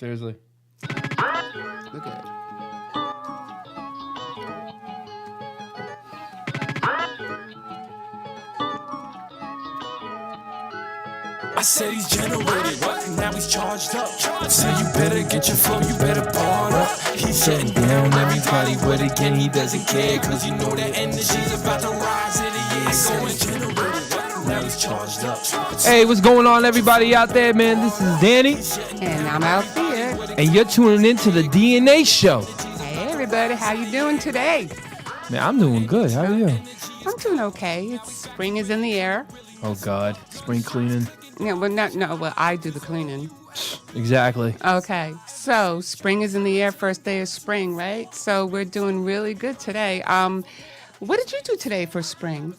Seriously. Look at it. I said he's generated, what? Now he's charged up. So you better get your flow, you better bar up. He's shutting down everybody, but again he doesn't care, cause you know that energy's about to rise in the year. So he's generated, what? Now he's charged up. Hey, what's going on, everybody out there, man? This is Danny. And I'm Althea. And you're tuning in to the DNA Show. Hey, everybody. How you doing today? Man, I'm doing good. How are you? I'm doing okay. It's spring is in the air. Oh, God. Spring cleaning. Yeah, well, I do the cleaning. Exactly. Okay, so spring is in the air, first day of spring, right? So we're doing really good today. What did you do today for spring?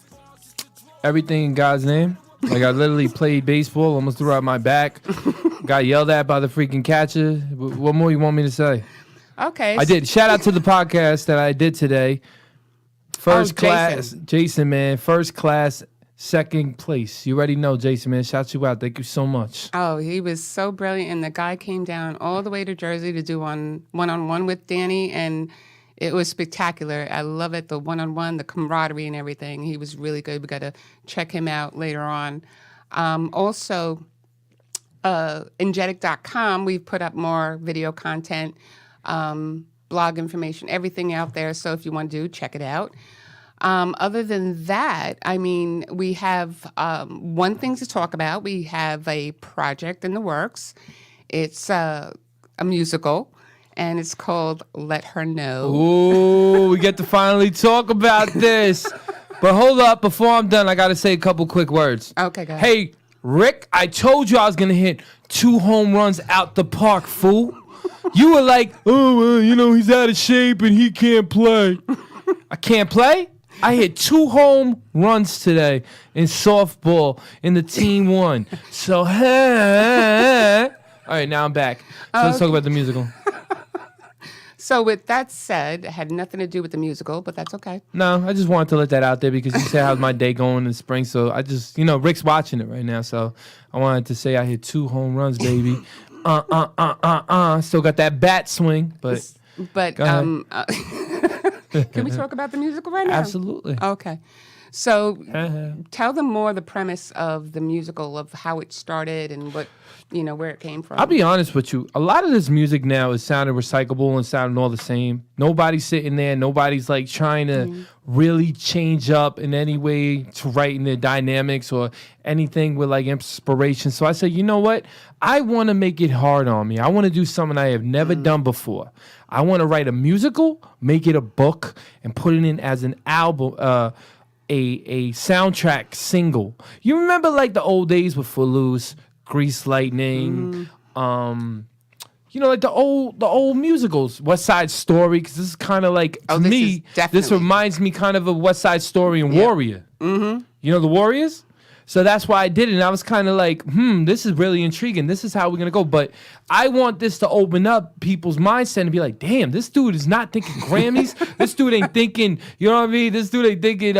Everything in God's name. Like, I literally played baseball, almost threw out my back. Got yelled at by the freaking catcher. What more you want me to say? Okay. I did. Shout out to the podcast that I did today. First class. Jason, man. First class. Second place. You already know, Jason, man. Shout you out. Thank you so much. Oh, he was so brilliant. And the guy came down all the way to Jersey to do one-on-one with Danny. And it was spectacular. I love it. The one-on-one, the camaraderie and everything. He was really good. We got to check him out later on. Also, Engetic.com, we've put up more video content, blog information, everything out there. So if you want to check it out. Other than that, I mean, we have one thing to talk about. We have a project in the works. It's a musical, and it's called Let Her Know. Ooh, we get to finally talk about this. But hold up, before I'm done, I got to say a couple quick words. Okay, go ahead. Hey, Rick, I told you I was going to hit 2 home runs out the park, fool. You were like, oh, well, he's out of shape and he can't play. I can't play? I hit 2 home runs today in softball in the team one. So, all right, now I'm back. So let's talk about the musical. So with that said, it had nothing to do with the musical, but that's okay. No, I just wanted to let that out there because you said how's my day going in spring. So I just, Rick's watching it right now. So I wanted to say I hit 2 home runs, baby. Still got that bat swing, but can we talk about the musical right now? Absolutely. Okay. So tell them more the premise of the musical, of how it started and what, where it came from. I'll be honest with you. A lot of this music now is sounding recyclable and sounding all the same. Nobody's sitting there. Nobody's like trying to really change up in any way to write in their dynamics or anything with like inspiration. So I said, you know what? I want to make it hard on me. I want to do something I have never done before. I want to write a musical, make it a book, and put it in as an album, a soundtrack single. You remember like the old days with Footloose, Grease Lightning, like the old musicals, West Side Story, because this is kind of like, to me, this reminds me kind of West Side Story and Warrior. Mm-hmm. You know the Warriors? So that's why I did it. And I was kind of like, this is really intriguing. This is how we're going to go. But I want this to open up people's mindset and be like, damn, this dude is not thinking Grammys. This dude ain't thinking, you know what I mean? This dude ain't thinking,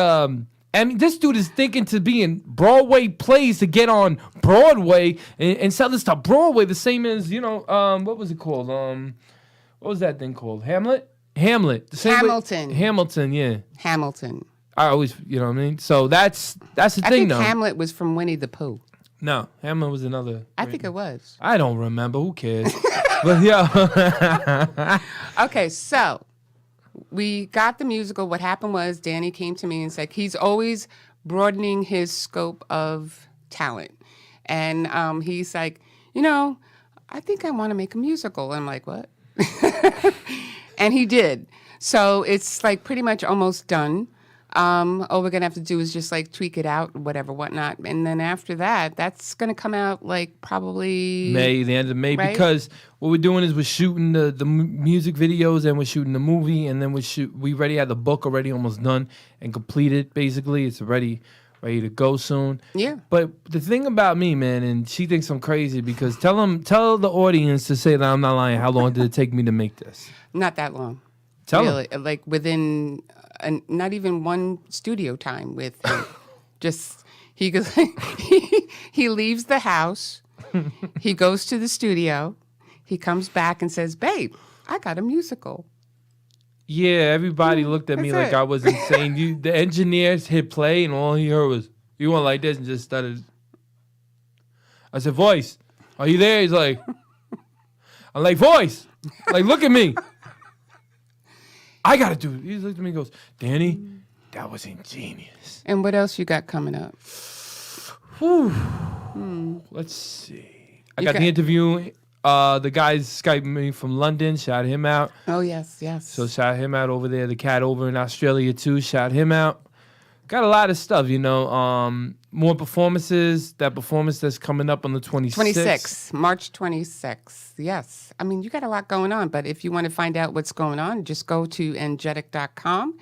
this dude is thinking to be in Broadway plays to get on Broadway and sell this to Broadway. The same as, what was it called? What was that thing called? Hamlet? The same Hamilton. Hamilton, yeah. Hamilton. I always, you know what I mean? So that's the thing, I think though. Hamlet was from Winnie the Pooh. No, Hamlet was another. I think it was. I don't remember. Who cares? But yeah. Okay, so we got the musical. What happened was Danny came to me and said he's always broadening his scope of talent. And he's like, I think I want to make a musical. I'm like, what? And he did. So it's like pretty much almost done. All we're going to have to do is just like tweak it out, whatnot. And then after that, that's going to come out like probably the end of May, right? Because what we're doing is we're shooting the music videos and we're shooting the movie, and then we already have the book already almost done and completed. Basically, it's ready to go soon. Yeah. But the thing about me, man, and she thinks I'm crazy because tell the audience to say that I'm not lying. How long did it take me to make this? Not that long. Tell really, them. Like within not even one studio time with him. Just he goes, he leaves the house, he goes to the studio, he comes back and says, babe, I got a musical. Yeah, everybody looked at me That's like it. I was insane. The engineers hit play, and all he heard was, "You went like this," and just started. I said, "Voice, are you there?" He's like, "I'm like, Voice, like, look at me. I gotta do it." He looked at me and goes, "Danny, that was ingenious." And what else you got coming up? Whew. Let's see. I You got got- the interview. The guys Skyped me from London. Shout him out. Oh, yes. So shout him out over there. The cat over in Australia too. Shout him out. Got a lot of stuff, more performances. That performance that's coming up on the 26th. March 26th. Yes. I mean, you got a lot going on, but if you want to find out what's going on, just go to energetic.com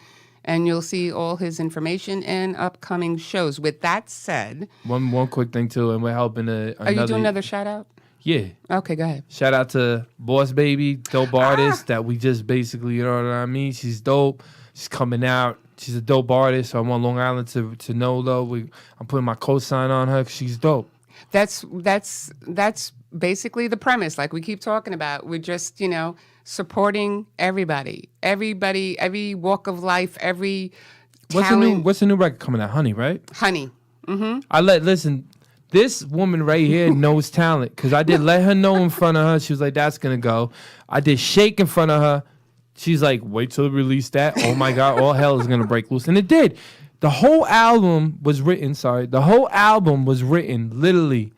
and you'll see all his information and upcoming shows. With that said, One quick thing too, and we're helping are you doing another shout out? Yeah. Okay, go ahead. Shout out to Boss Baby, dope artist that we just basically, you know what I mean? She's dope. She's coming out. She's a dope artist. So I'm on Long Island to know though. I'm putting my cosign on her 'cause she's dope. That's basically the premise. Like we keep talking about, we're just supporting everybody, every walk of life, every talent. What's the new record coming out? Honey, right? Honey. Listen. This woman right here knows talent because I did let her know in front of her. She was like, "That's gonna go." I did Shake in front of her. She's like, "Wait till they release that." Oh my God, all hell is gonna break loose, and it did. The whole album was written. The whole album was written literally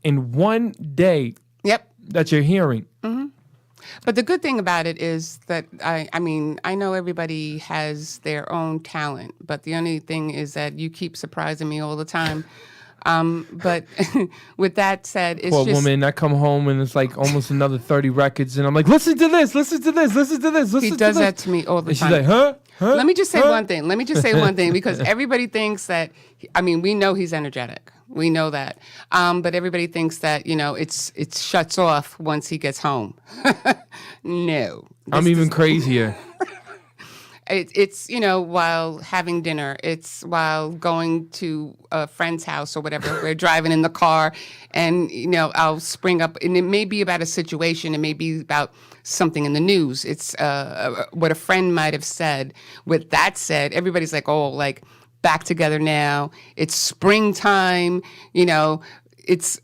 in one day Yep. that you're hearing. But the good thing about it is that I mean, I know everybody has their own talent, but the only thing is that you keep surprising me all the time. But with that said, it's Poor just woman, I come home and it's like almost another 30 records, and I'm like, "Listen to this, listen to this, listen to this, listen he to does this." that to me all the And she's time. like, "Huh? Let me just say Huh?" one thing. Let me just say one thing because everybody thinks that. I mean, we know he's energetic. We know that, but everybody thinks that it shuts off once he gets home. No, I'm even crazier. It's while having dinner, it's while going to a friend's house or whatever. We're driving in the car, and I'll spring up, and it may be about a situation, it may be about something in the news. It's what a friend might have said. With that said, everybody's like, "Oh, like back together now. It's springtime." It's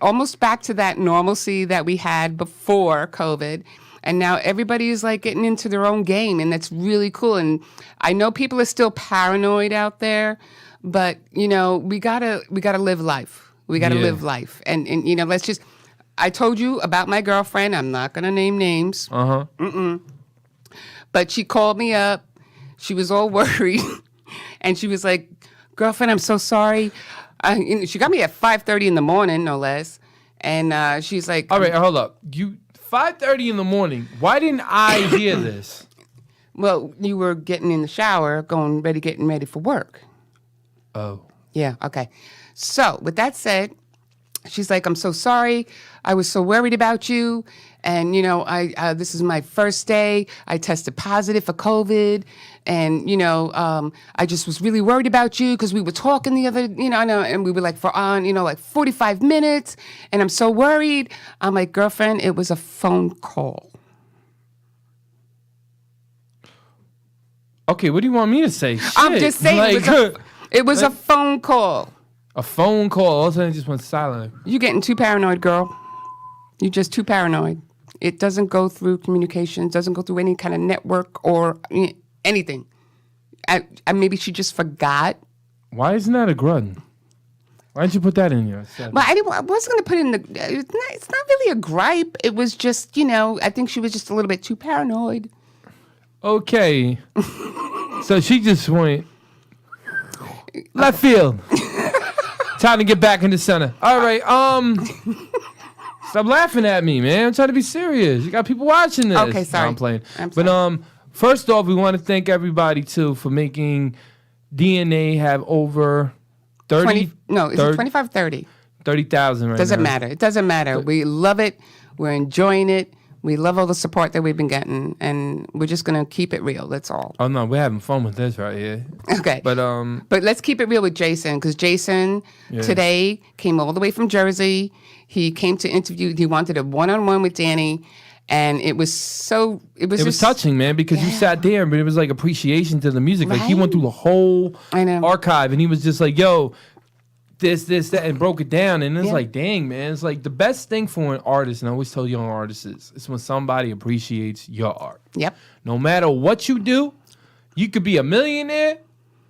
almost back to that normalcy that we had before COVID. And now everybody is like getting into their own game, and that's really cool. And I know people are still paranoid out there, but we gotta live life. We gotta live life, and let's just. I told you about my girlfriend. I'm not gonna name names. But she called me up. She was all worried, and she was like, "Girlfriend, I'm so sorry." She got me at 5:30 in the morning, no less, and she's like, All right, hold up. 5:30 in the morning. Why didn't I hear this? Well, you were getting in the shower, getting ready for work. Oh. Yeah, okay. So, with that said, she's like, "I'm so sorry. I was so worried about you. And, this is my first day. I tested positive for COVID. And, I just was really worried about you because we were talking the other, and we were like for 45 minutes. And I'm so worried." I'm like, "Girlfriend, it was a phone call." Okay, what do you want me to say? I'm Shit. just saying it was a phone call. A phone call. All of a sudden, it just went silent. You're getting too paranoid, girl. You're just too paranoid. It doesn't go through communication. It doesn't go through any kind of network or anything. And maybe she just forgot. Why isn't that a grunt? Why didn't you put that in there? But I wasn't going to put it in the... It's not really a gripe. It was just, I think she was just a little bit too paranoid. Okay. So she just went left field. Time to get back in the center. All right. Stop laughing at me, man. I'm trying to be serious. You got people watching this. Okay, sorry. No, I'm playing. I'm sorry. But first off, we want to thank everybody too for making DNA have over 30. Is it 25, 30? 30,000 right Doesn't now. matter. It doesn't matter. We love it. We're enjoying it. We love all the support that we've been getting, and we're just going to keep it real. That's all. Oh no, we're having fun with this right here. Okay. But let's keep it real with Jason, because Jason today came all the way from Jersey. He came to interview. He wanted a one-on-one with Danny, and it was just touching, man, because you sat there, but it was like appreciation to the music. Like he went through the whole archive, and he was just like, "Yo, this, that," and broke it down. And it's like, dang, man, it's like the best thing for an artist, and I always tell young artists is when somebody appreciates your art. Yep. No matter what you do, you could be a millionaire,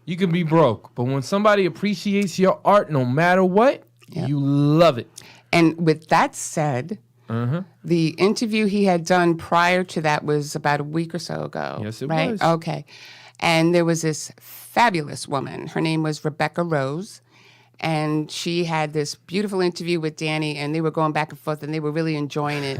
you could be broke, but when somebody appreciates your art, no matter what, you love it. And with that said, the interview he had done prior to that was about a week or so ago. Yes, it right? was. Okay. And there was this fabulous woman. Her name was Rebecca Rose. And she had this beautiful interview with Danny, and they were going back and forth, and they were really enjoying it.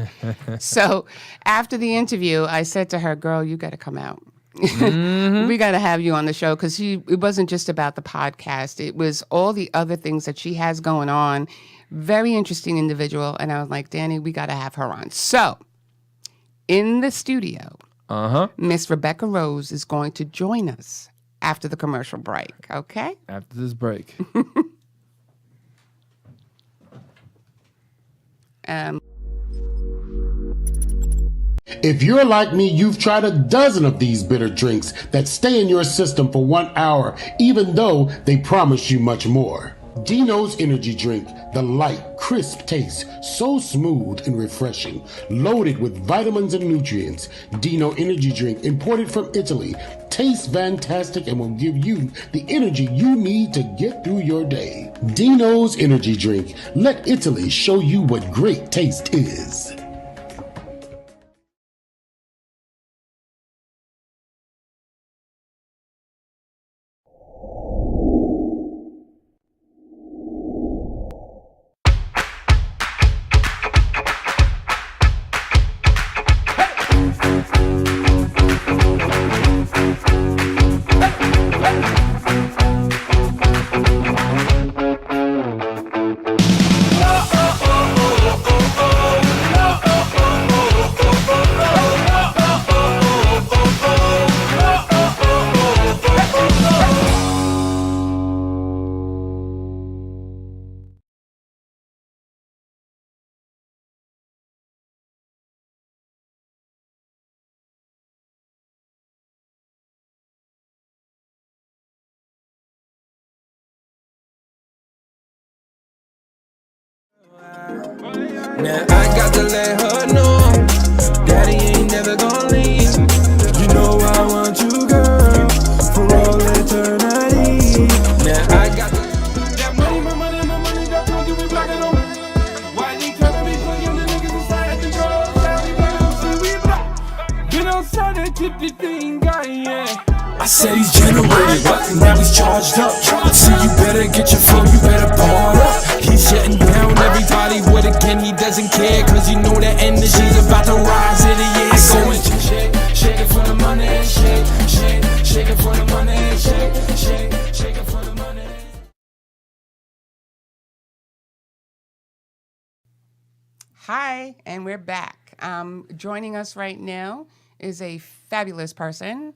So after the interview, I said to her, "Girl, you got to come out. We got to have you on the show," because it wasn't just about the podcast. It was all the other things that she has going on. Very interesting individual. And I was like, Danny, we got to have her on. So in the studio, Miss Rebecca Rose is going to join us after the commercial break. Okay? After this break. If you're like me, you've tried a dozen of these bitter drinks that stay in your system for 1 hour, even though they promise you much more. Dino's Energy Drink, the light, crisp taste, so smooth and refreshing, loaded with vitamins and nutrients. Dino Energy Drink, imported from Italy, tastes fantastic and will give you the energy you need to get through your day. Dino's Energy Drink. Let Italy show you what great taste is. Now I got to let her know Daddy ain't never gonna leave. You know I want you, girl, for all eternity. Now I got that money, that's gonna give me black and on. Why they tryna be putting the niggas inside control? Savvy, we block. Been outside that tipsy thing, guy, yeah. I said he's generated, now he's charged up. So you better get your flow, you better bar up. He's shutting down everybody with again, he doesn't care, cause you know that energy's about to rise in the air. Going shake it for the money, shake it for the money, shake it for the money. Hi, and we're back. Joining us right now is a fabulous person,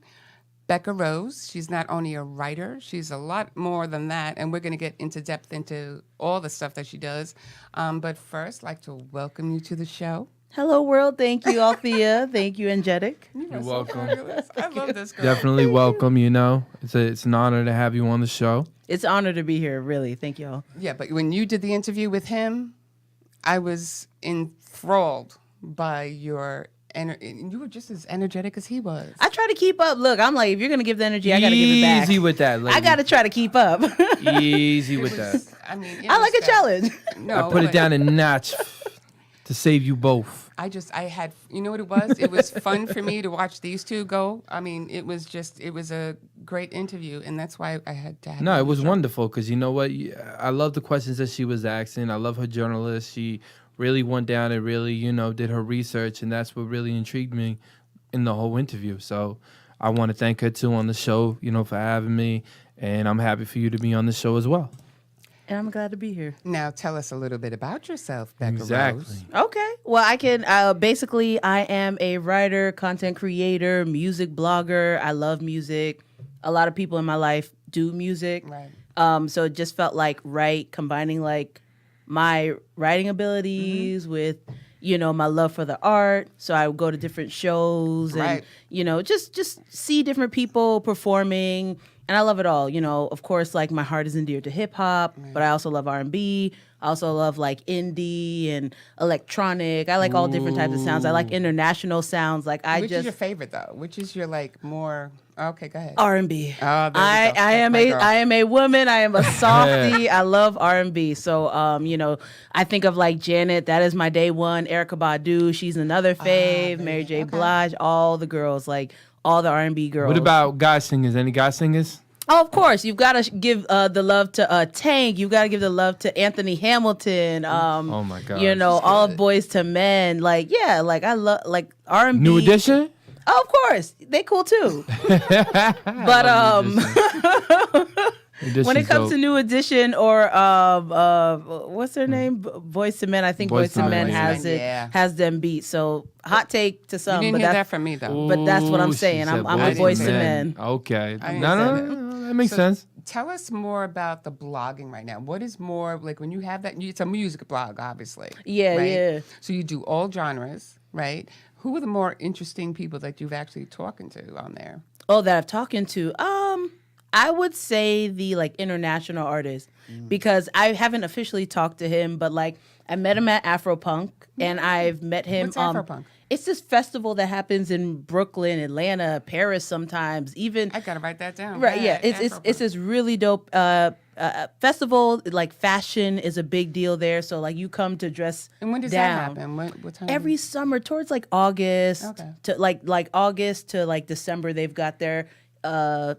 Becca Rose. She's not only a writer, she's a lot more than that, and we're going to get into depth into all the stuff that she does. But first, I'd like to welcome you to the show. Hello, world. Thank you, Althea. Thank you, Angelic. You're welcome. I love this girl. Definitely welcome, you know. It's an honor to have you on the show. It's an honor to be here, really. Thank you all. Yeah, but when you did the interview with him, I was enthralled by your energy. You were just as energetic as he was. I try to keep up. Look, I'm like, if you're going to give the energy, I got to give it back. Easy with that, lady. I got to try to keep up. Easy with that. I mean, I like a challenge. No, I put it down a notch to save you both. I had, you know what it was? It was fun for me to watch these two go. I mean, it was a great interview, and that's why I had to have No, it was wonderful because you know what? I love the questions that she was asking. I love her journalist. She really went down and really, did her research, and that's what really intrigued me in the whole interview. So I want to thank her, too, on the show, for having me, and I'm happy for you to be on the show as well. And I'm glad to be here. Now tell us a little bit about yourself, Becca Exactly. Rose. Okay. Well, I can basically I am a writer, content creator, music blogger. I love music. A lot of people in my life do music. Right. So it just felt like combining like my writing abilities with my love for the art. So I would go to different shows and just see different people performing. And I love it all. Of course, like my heart is endeared to hip hop, but I also love R&B. I also love like indie and electronic. I like all different types of sounds. I like international sounds. Like Which is your favorite though? Which is your like more? Okay, go ahead. R&B. Oh, there we go. I am a woman. I am a softie. I love R&B. So I think of like Janet. That is my day one. Erykah Badu. She's another fave. Mary J. Blige. All the girls like. All the R&B girls. What about guy singers? Any guy singers? Oh, of course. You've got to give the love to Tank. You've got to give the love to Anthony Hamilton. Oh my God. All of Boys to Men. Like, yeah, like I love like R&B. New Edition? Oh, of course. They cool too. But when it comes to New Edition or what's their name? Boys to Men. I think Boys to Men has them beat. So hot take to some. You didn't but hear that from me though. But that's what I'm saying. I'm a Boys to Men. Okay. No, that makes sense. Tell us more about the blogging right now. What is more like when you have that? It's a music blog, obviously. Yeah, right? yeah. So you do all genres, right? Who are the more interesting people that you've actually talking to on there? Oh, that I've talking to. I would say the like international artist because I haven't officially talked to him, but like I met him at Afropunk and I've met him. What's Afropunk? It's this festival that happens in Brooklyn, Atlanta, Paris sometimes. Even I gotta write that down. Right? Yeah, it's this really dope festival. Like fashion is a big deal there, so like you come to dress. And when does down. that happen? What time? Every summer, towards like August to like August to like December, they've got their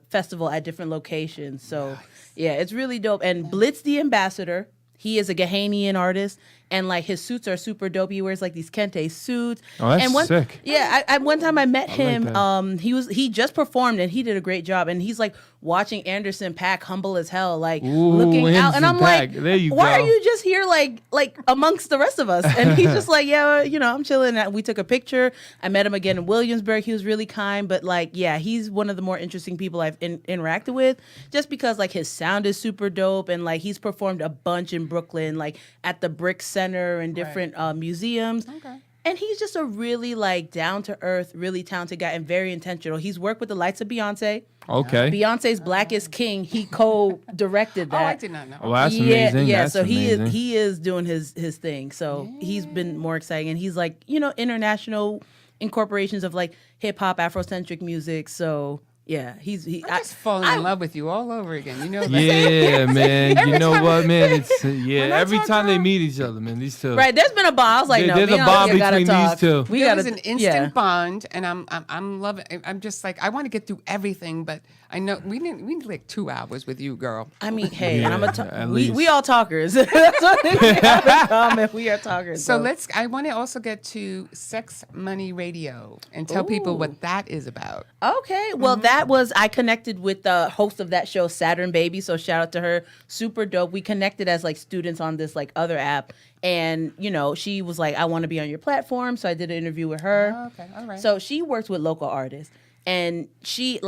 festival at different locations. So yeah, it's really dope. And Blitz the Ambassador, he is a Ghanaian artist, and like his suits are super dope. He wears like these kente suits. Oh, that's and sick. Yeah, I one time I met him. Like He just performed and he did a great job. And he's like watching Anderson .Paak humble as hell, like Ooh, looking out. And I'm Anderson like, .Paak. There you why go. are you just here like amongst the rest of us? And he's just like, yeah, I'm chilling. We took a picture. I met him again in Williamsburg. He was really kind, but like, yeah, he's one of the more interesting people I've interacted with, just because like his sound is super dope, and like he's performed a bunch in Brooklyn, like at the Brick Center and different museums. Okay. And he's just a really like down to earth, really talented guy and very intentional. He's worked with the likes of Beyonce. Okay. Beyonce's Black is King. He co-directed that. Oh, I did not know. Well, that's amazing. Yeah. That's So amazing. he is doing his thing. So he's been more exciting, and he's like international incorporations of like hip hop, Afrocentric music. So yeah, I'm just falling in love with you all over again. You know that. Yeah, man. You know what, man? It's When I every talk time to they him- meet each other, man. These two. right. There's been a bond. I was like, no, There's me a and bond Olivia gotta between these talk. two. We There gotta was an instant yeah. bond, and I'm loving. I'm just like I want to get through everything, but I know we need like 2 hours with you, girl. I mean, hey, Yeah, and at we least. all talkers. That's what we have in common. We are talkers. So I want to also get to Sex Money Radio and tell people what that is about. Okay. Well, that was, I connected with the host of that show, Saturn Baby. So shout out to her. Super dope. We connected as like students on this like other app. And, she was like, I want to be on your platform. So I did an interview with her. Oh, okay. All right. So she works with local artists. And she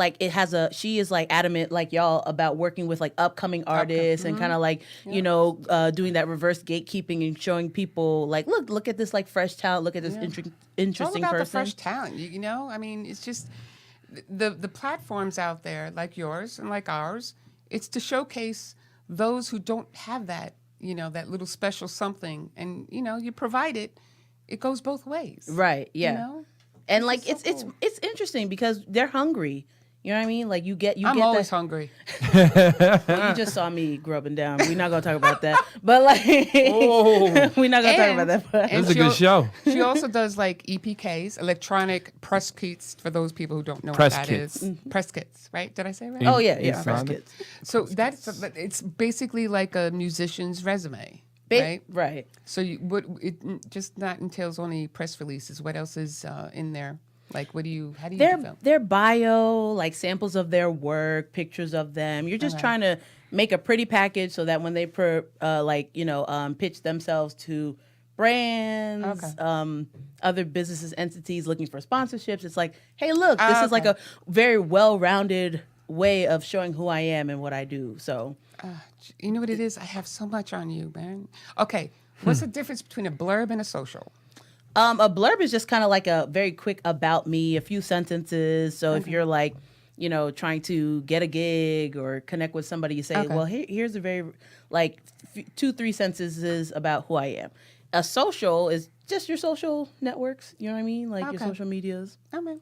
she is like adamant like y'all about working with like upcoming artists and kind of like, doing that reverse gatekeeping and showing people like, look at this like fresh talent. Look at this interesting It's all about person. the fresh talent. I mean, it's just the platforms out there like yours and like ours. It's to showcase those who don't have that, that little special something, and you provide it. It goes both ways. Right. Yeah. And like so cool. it's interesting because they're hungry. You know what I mean? Like you get I'm always that. hungry. Well, you just saw me grubbing down. We're not gonna talk about that. But like, we're not gonna talk about that. But This is a good show. She also does like EPKs, electronic press kits, for those people who don't know Press what that kits. is. Press kits, right? Did I say it right? oh yeah, It's press on. kits. So it's basically like a musician's resume, right? Right. So it just not entails only press releases. What else is in there? Like, how do you do film? Their bio, like samples of their work, pictures of them. You're just trying to make a pretty package so that when they pitch themselves to brands, other businesses, entities looking for sponsorships, it's like, hey, look, this is like a very well-rounded way of showing who I am and what I do. So, you know what it is? I have so much on you, man. Okay, what's the difference between a blurb and a social? A blurb is just kind of like a very quick about me, a few sentences. So if you're like, trying to get a gig or connect with somebody, you say, well, here's a very 2-3 sentences about who I am. A social is just your social networks. You know what I mean? Like your social medias. Okay.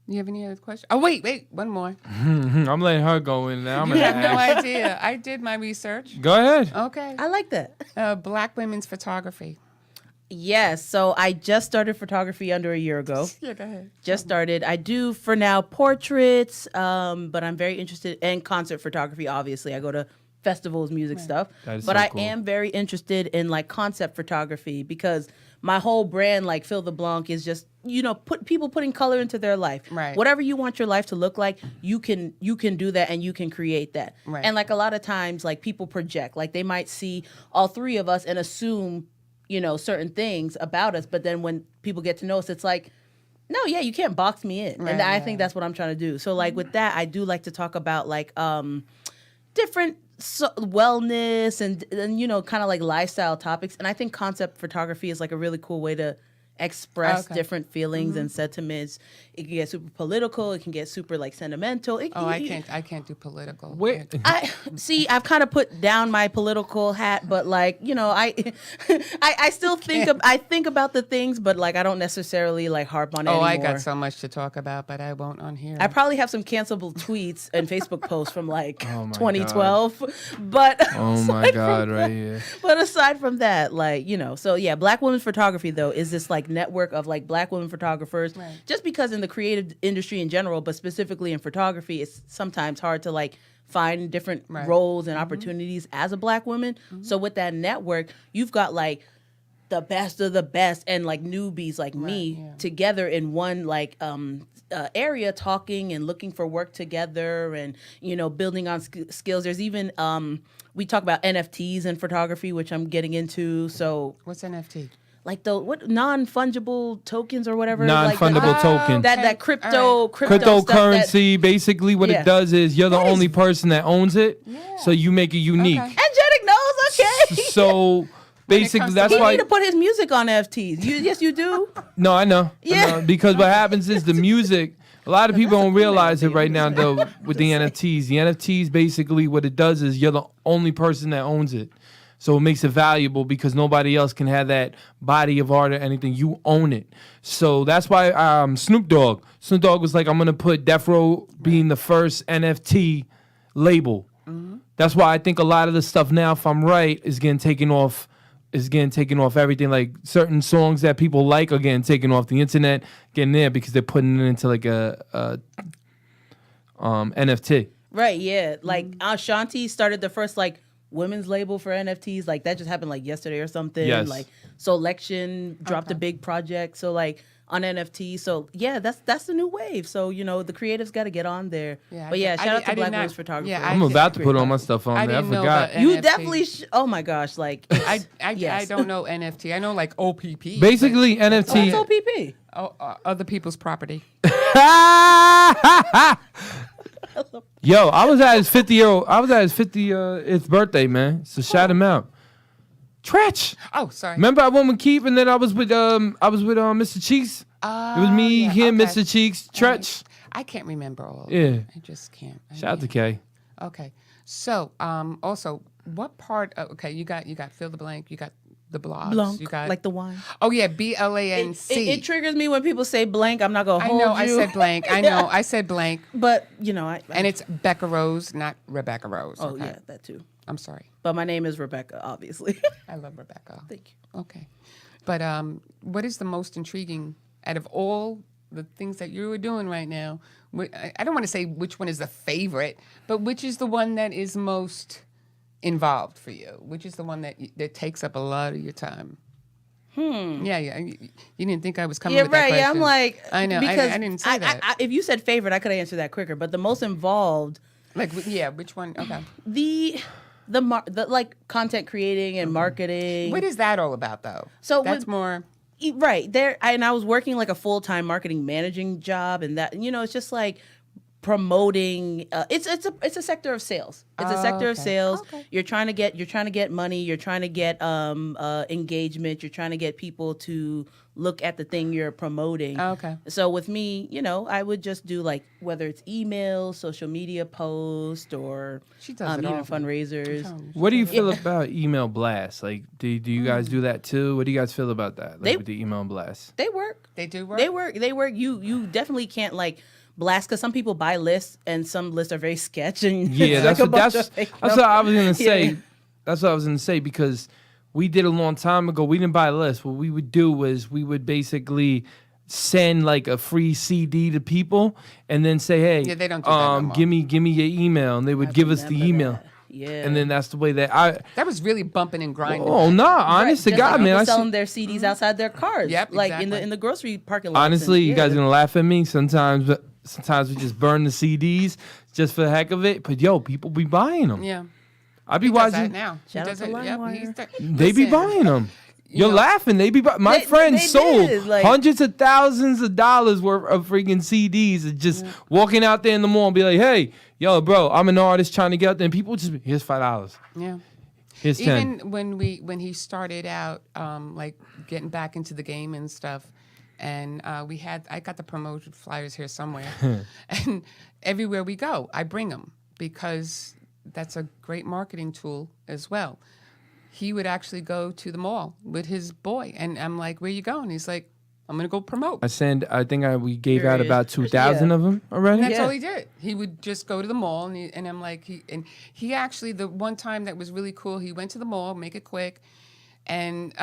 You have any other questions? Oh, wait, one more. I'm letting her go in now. You have no idea. I did my research. Go ahead. Okay. I like that. Black women's photography. Yes. So I just started photography under a year ago. Yeah, go ahead. Just started. I do for now portraits, but I'm very interested in concert photography. Obviously, I go to festivals, music stuff. But so I cool. am very interested in like concept photography because my whole brand, like Fill the Blanc, is just putting color into their life. Right. Whatever you want your life to look like, you can do that and you can create that. Right. And like a lot of times, like people project, like they might see all three of us and assume certain things about us, but then when people get to know us, it's like, no, yeah, you can't box me in. Right, and I think that's what I'm trying to do. So like with that, I do like to talk about like different wellness and kind of like lifestyle topics. And I think concept photography is like a really cool way to express different feelings and sentiments. It can get super political. It can get super like sentimental. I can't do political. Wait. I've kind of put down my political hat, but like, I still think about the things, but like, I don't necessarally like harp on it anymore. I got so much to talk about, but I won't on here. I probably have some cancelable tweets and Facebook posts from like 2012, but oh my God, right here. But aside from that, like, so yeah, Black women's photography though is this like network of like Black women photographers, just because in the creative industry in general, but specifically in photography, it's sometimes hard to like find different roles and opportunities as a Black woman. So with that network, you've got like the best of the best and like newbies like me together in one like area, talking and looking for work together and building on skills. There's even we talk about NFTs in photography, which I'm getting into. So what's NFT? Like the non-fungible tokens or whatever. Non-fungible tokens. That crypto cryptocurrency. Basically, what it does is you're the only person that owns it, so you make it unique. Okay. Angelic knows. Okay. So basically, that's why he need to put his music on NFTs. Yes, you do. No, I know. Yeah. I know, because what happens is the music. A lot of people don't realize it right now, though, with the NFTs. The NFTs, basically, what it does is you're the only person that owns it. So it makes it valuable because nobody else can have that body of art or anything. You own it. So that's why Snoop Dogg was like, I'm going to put Death Row being the first NFT label. Mm-hmm. That's why I think a lot of the stuff now, if I'm right, is getting taken off everything. Like certain songs that people like are getting taken off the internet, getting there because they're putting it into like a NFT. Right, yeah. Like Ashanti started the first like women's label for NFTs. Like that just happened like yesterday or something. Yes. Like Solection dropped a big project. So like on NFT. So yeah, that's the new wave. So the creatives got to get on there. Yeah, but yeah, shout out to Black women's photographers. Yeah, I'm about to put all my stuff on there. I forgot. You definitely. Oh my gosh, like I don't know NFT. I know like OPP. Basically, NFT. What's OPP? Other people's property. Yo, I was at his 50th birthday, man. So shout him out. Tretch. Oh, sorry. Remember I went with Keith and then I was with Mr. Cheeks. It was me, him, Mr. Cheeks, Tretch. I can't remember all. Yeah. I just can't. Shout out to Kay. Okay. So, also, what part? You got fill the blank. You got the blogs. Blanc, you got like the wine. Oh yeah, BLANC. It triggers me when people say blank. I'm not gonna hold you. I said blank. I know. I said blank. But and it's Becca Rose, not Rebecca Rose. Oh yeah, that too. I'm sorry. But my name is Rebecca, obviously. I love Rebecca. Thank you. Okay. But what is the most intriguing out of all the things that you are doing right now? I don't want to say which one is the favorite, but which is the one that is most involved for you? Which is the one that takes up a lot of your time? Yeah, yeah. You didn't think I was coming Yeah, with that right. question. Yeah, I'm like, I know. because I didn't say that. if you said favorite, I could have answered that quicker. But the most involved, Which one? Okay. the like content creating and marketing. What is that all about, though? So that's with- more. Right there, and I was working like a full-time marketing managing job, and that it's just like promoting. It's a sector of sales. It's a sector of okay. sales. Okay. You're trying to get money. You're trying to get engagement. You're trying to get people to look at the thing you're promoting. Okay. So with me, I would just do like whether it's emails, social media posts, or She does it even all. fundraisers. What do you feel about email blasts? Like, do you guys do that too? What do you guys feel about that? Like with the email blasts? They work. They do work. They work. You definitely can't like blast because some people buy lists and some lists are very sketch and Yeah, it's that's like a what bunch of fake what I was gonna numbers. say. Yeah. That's what I was gonna say because we did a long time ago. We didn't buy a list. What we would do was we would basically send like a free CD to people and then say, hey, Yeah, they don't do that no more. give me your email, and they would give us the Remember email. that. Yeah. And then that's the way that I. That was really bumping and grinding. Oh no! Honest to Just God, like man, people I selling see, their CDs outside their cars. Yep, like exactly. in the grocery parking lot. honestly, you guys are gonna laugh at me sometimes, but sometimes we just burn the CDs just for the heck of it. But yo, people be buying them. Yeah. I be He does watching. that now. Shout he out does to it. Yep, LimeWire. They be Listen, buying them. You're know- laughing. They be my They friends sold did, like- hundreds of thousands of dollars worth of freaking CDs and just walking out there in the mall and be like, "Hey, yo, bro, I'm an artist trying to get out there." And people just here's $5. Yeah. Here's 10. Even when he started out, like getting back into the game and stuff, and I got the promoted flyers here somewhere, and everywhere we go, I bring them because that's a great marketing tool as well. He would actually go to the mall with his boy, and I'm like, "Where you going?" He's like, "I'm gonna go promote." I think we gave out Period. about 2,000 Yeah. of them already. That's Yeah. all he did. He would just go to the mall, and I'm like, he actually, the one time that was really cool, he went to the mall, make it quick, and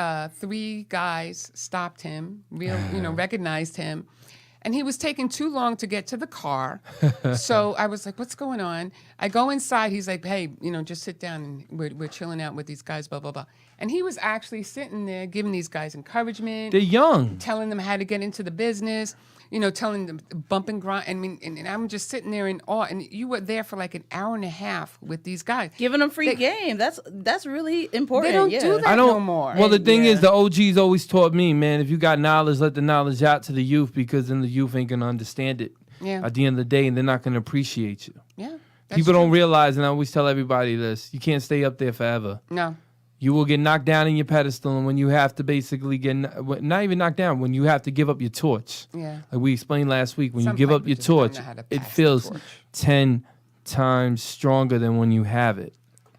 3 guys stopped him, recognized him, and he was taking too long to get to the car. So I was like, what's going on? I go inside. He's like, hey, just sit down, and we're chilling out with these guys, blah, blah, blah. And he was actually sitting there giving these guys encouragement. They're young. Telling them how to get into the business, telling them bump and grind. And I'm just sitting there in awe. And you were there for like an hour and a half with these guys. Giving them free game. That's really important. They don't yeah. do that I don't no more. Well, the thing is, Yeah. the OGs always taught me, man, if you got knowledge, let the knowledge out to the youth because then the youth ain't gonna understand it. Yeah. At the end of the day, and they're not gonna appreciate you. Yeah. that's People don't true. realize, and I always tell everybody this: you can't stay up there forever. No. You will get knocked down in your pedestal, and when you have to basically get not even knocked down, when you have to give up your torch. Yeah. Like we explained last week, when Some you give up people your just don't torch, know how to it pass the feels torch. 10 times stronger than when you have it.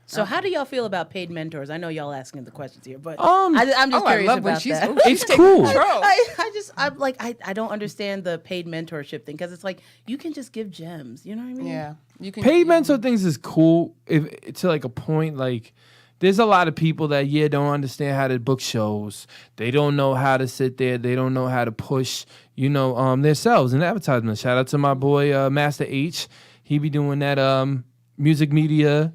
So how do y'all feel about paid mentors? I know y'all asking the questions here, but Um, I'm just Oh, I curious love when about she's that. It's cool. Control. I don't understand the paid mentorship thing because it's like you can just give gems. You know what I mean? Yeah. You can Paid mentor things is cool if to like a point. Like there's a lot of people that don't understand how to book shows. They don't know how to sit there. They don't know how to push themselves in advertisement. Shout out to my boy Master H. He be doing that music media.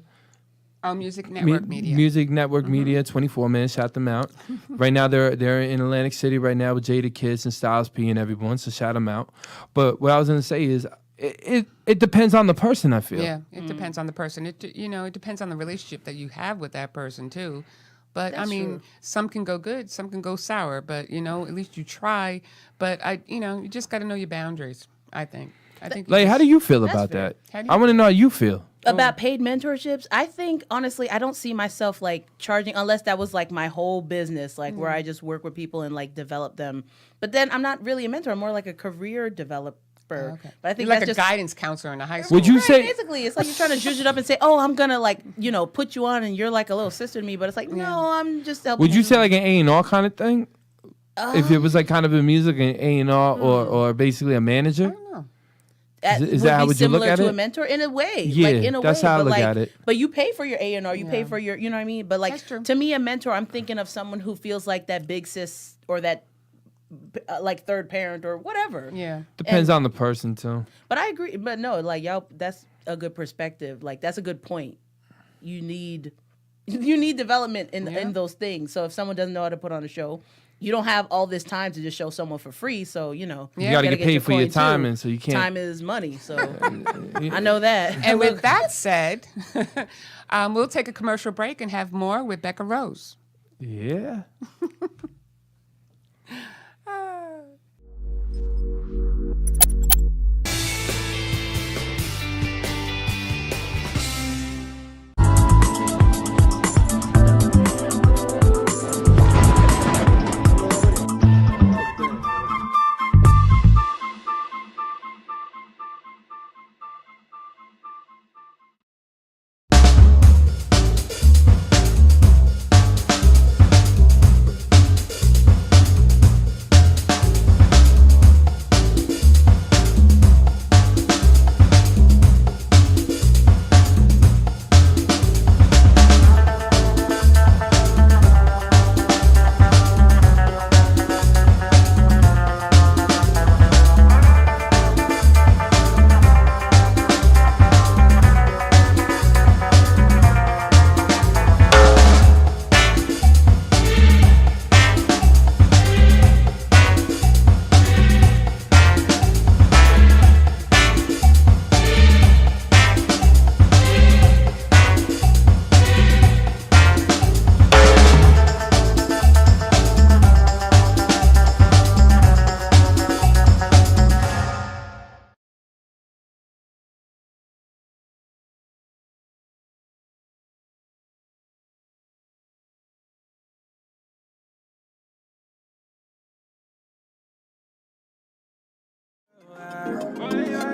Music Network Media. Music Network Media, 24 minutes, shout them out. Right now, they're in Atlantic City right now with Jada Kids and Styles P and everyone, so shout them out. But what I was going to say is it depends on the person, I feel. Yeah, it depends on the person. It depends on the relationship that you have with that person too. But I mean, some can go good, some can go sour. But at least you try. But you just got to know your boundaries. I think. Like, how do you feel That's about fair. that? How do you I want to know how you feel. About paid mentorships, I think honestly, I don't see myself like charging unless that was like my whole business, like where I just work with people and like develop them. But then I'm not really a mentor; I'm more like a career developer. Okay. But I think You're like that's a just guidance counselor in a high school. Would you Right, say basically it's like you're trying to zhuzh it up and say, "Oh, I'm gonna like put you on," and you're like a little sister to me. But it's like, no, I'm just helping. would you say like an A&R kind of thing? If it was like kind of a music and A&R Hmm. or basically a manager? I don't know. Is that how would you look similar at to it? a mentor in a way? Yeah, like, in a that's way, how I but look like, at it. But you pay for your A&R, you pay for your, you know what I mean? But like That's true. to me, a mentor, I'm thinking of someone who feels like that big sis or that like third parent or whatever. Yeah. Depends on the person too. But I agree. But no, like y'all, that's a good perspective. Like that's a good point. You need development in those things. So if someone doesn't know how to put on a show, you don't have all this time to just show someone for free. So, you got to get paid for your time, and so you can't. Time is money. So I know that. And with that said, we'll take a commercial break and have more with Becca Rose. Yeah.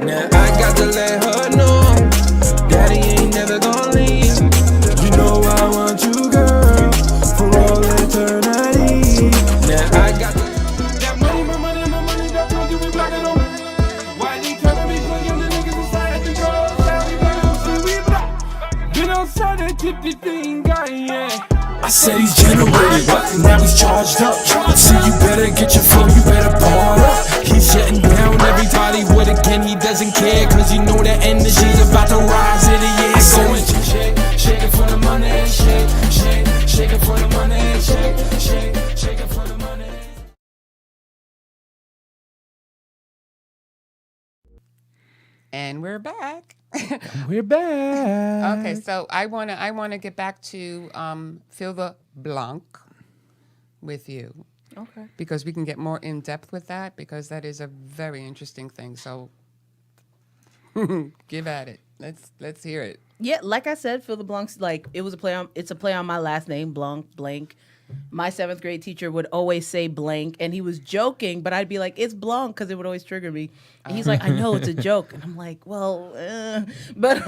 Now I got to let her know Daddy ain't never gonna leave. You know I want you, girl, for all eternity. Now I got that money, my money, my money, that's gonna give me back on. Why they tryna be playing the niggas inside the girls? We block. Been outside that tippy thing, guy, yeah. I said he's generated, now he's charged up. So you better get your flow, you better bar up. He's shutting down everybody with a gun, he doesn't care, cause you know that energy's about to rise in the air. Going shake it for the money, shake it for the money, shake it for the money. And we're back. We're back. Okay, so I wanna get back to Fill the Blanc with you. Okay. Because we can get more in depth with that, because that is a very interesting thing. So give at it. Let's hear it. Yeah, like I said, Fill the Blanc's like it's a play on my last name, Blanc. My 7th grade teacher would always say blank, and he was joking, but I'd be like, it's Blanc, because it would always trigger me. And he's like, I know it's a joke. And I'm like, well, but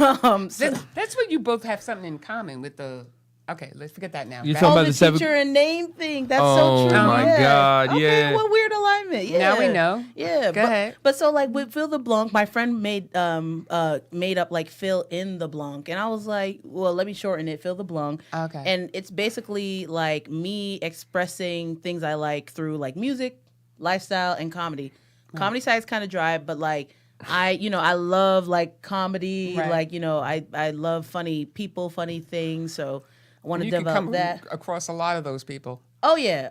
so, That's what you both have something in common with the. Okay, let's forget that now. You're Back- talking about the the seventh- teacher and name thing. That's Oh, so true. my yeah. God, Okay, yeah. what weird alignment. Yeah. Now we know. Yeah. Go ahead. But so like with Fill the Blanc, my friend made up like fill in the blanc. And I was like, well, let me shorten it, Fill the Blanc. Okay. And it's basically like me expressing things I like through like music, lifestyle, and comedy. Comedy side's kind of dry, but like I love like comedy. Right. Like, I love funny people, funny things. So I want to you can develop come that. across a lot of those people. Oh yeah.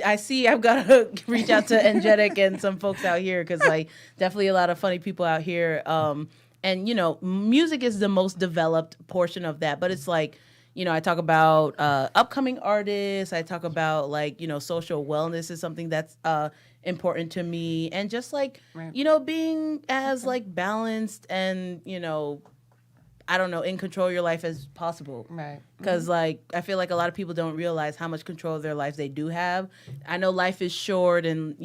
I see. I've got to reach out to Energetic and some folks out here, because like definitely a lot of funny people out here. And music is the most developed portion of that. But it's like, I talk about upcoming artists. I talk about like social wellness is something that's important to me, and just like Right. being as like balanced and I don't know, in control of your life as possible. Right. Because, like, I feel like a lot of people don't realize how much control of their lives they do have. I know life is short and,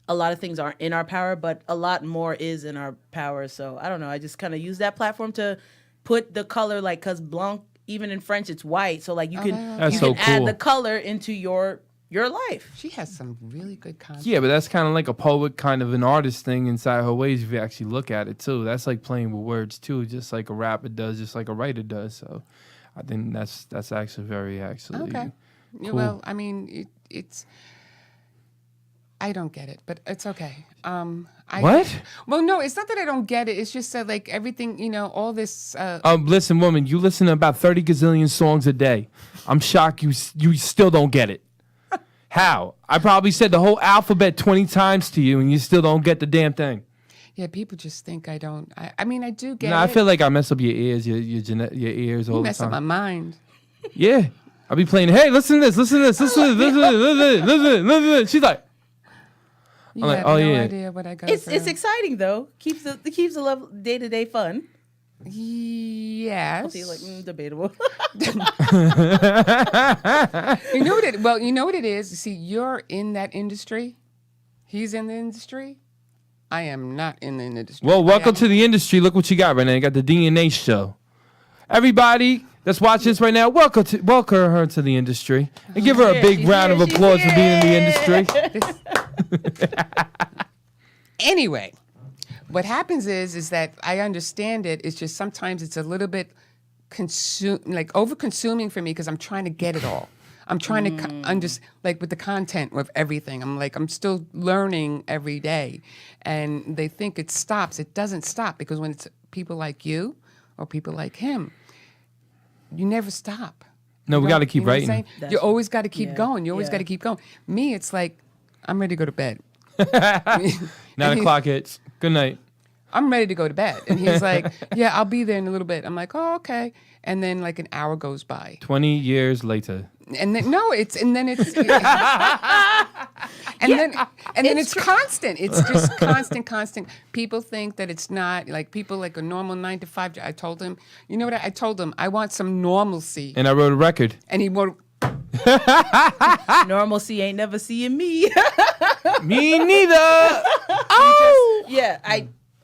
a lot of things aren't in our power, but a lot more is in our power. So, I don't know. I just kind of use that platform to put the color, like, because blanc, even in French, it's white. So, like, you can, That's you so can add cool. the color into your life. She has some really good content. Yeah, but that's kind of like a poet, kind of an artist thing inside her ways if you actually look at it, too. That's like playing with words, too, just like a rapper does, just like a writer does. So I think that's actually very, Okay. Yeah, cool. well, I mean, it's. I don't get it, but it's okay. What? Well, no, it's not that I don't get it. It's just that, like, everything, all this. Listen, woman, you listen to about 30 gazillion songs a day. I'm shocked you still don't get it. How? I probably said the whole alphabet 20 times to you, and you still don't get the damn thing. Yeah, people just think I don't. I mean, I do get it. I feel like I mess up your ears, your ears all you the mess time. up my mind. Yeah. I'll be playing, hey, listen to this, listen to this, listen to this, listen. She's like, You I'm like, have oh, no yeah. idea what I go It's through. exciting though. Keeps the love day-to-day fun. Yes. So you're like, debatable. You know what it? Well, you know what it is. See, you're in that industry. He's in the industry. I am not in the industry. well, welcome to the industry. Look what you got right now. You got the DNA show. Everybody that's watching this right now, welcome her to the industry. And give her a big round of applause for being in the industry. Anyway, what happens is that I understand it. It's just sometimes it's a little bit over-consuming for me because I'm trying to get it all. I'm trying to like with the content with everything. I'm still learning every day, and they think it stops. It doesn't stop because when it's people like you or people like him, you never stop. No, we got to keep You know what I'm writing. saying? You always got to keep going. You always got to keep going. Me, it's like I'm ready to go to bed. 9 o'clock hits. Good night. I'm ready to go to bed. And he's like, yeah, I'll be there in a little bit. I'm like, oh, okay. And then like an hour goes by. 20 years later. And then then it's constant. It's just constant. People think that it's not like people like a normal 9 to 5. I told him, you know what? I told him I want some normalcy. And I wrote a record. And he wrote, Normalcy ain't never seeing me. Me neither. Oh, Yeah,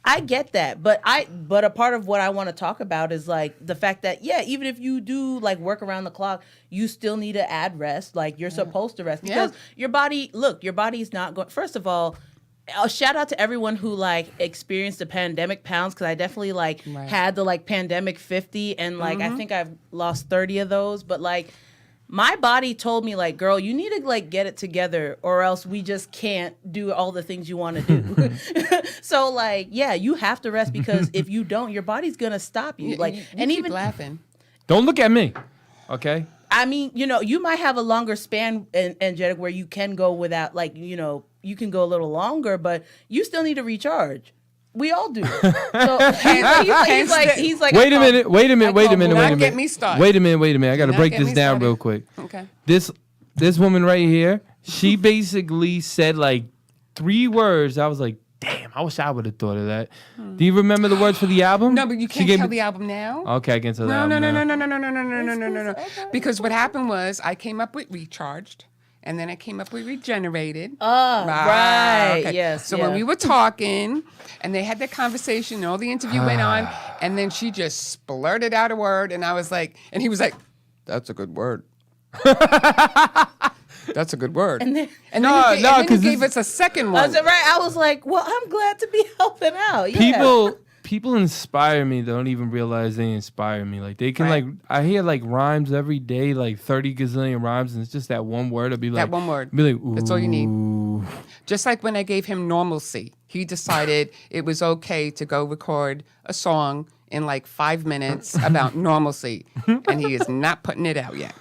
I get that, but a part of what I want to talk about is like the fact that even if you do like work around the clock, you still need to add rest. Like you're supposed to rest because your body's not going. First of all, a shout out to everyone who like experienced the pandemic pounds because I definitely had the like pandemic 50 and like I think I've lost 30 of those, but like. My body told me, like, girl, you need to, like, get it together or else we just can't do all the things you want to do. So, like, you have to rest because if you don't, your body's going to stop you. Like, and keep laughing. don't look at me. Okay. I mean, you might have a longer span, Angelic, where you can go without, like, you can go a little longer, but you still need to recharge. We all do. So he's like. Wait a minute. Not get me started. Wait a minute. I got to Not break get this me down started. real quick. Okay. This woman right here, she basically said like 3 words. I was like, damn, I wish I would have thought of that. Do you remember the words for the album? No, but you can't tell the album now. Okay, I can tell the album No. Because what happened was I came up with Recharged. And then I came up with Regenerated. Oh, right. Yes. So when we were talking and they had that conversation and all the interview went on, and then she just blurted out a word and I was like, and he was like, that's a good word. That's a good word. And then he gave us a second one. I was like, well, I'm glad to be helping out. Yeah. People inspire me. They don't even realize they inspire me. Like they can like I hear like rhymes every day, like 30 gazillion rhymes, and it's just that one word. I'll be like that one word. Be like, ooh. That's all you need. Just like when I gave him Normalcy, he decided it was okay to go record a song in like 5 minutes about normalcy, and he is not putting it out yet.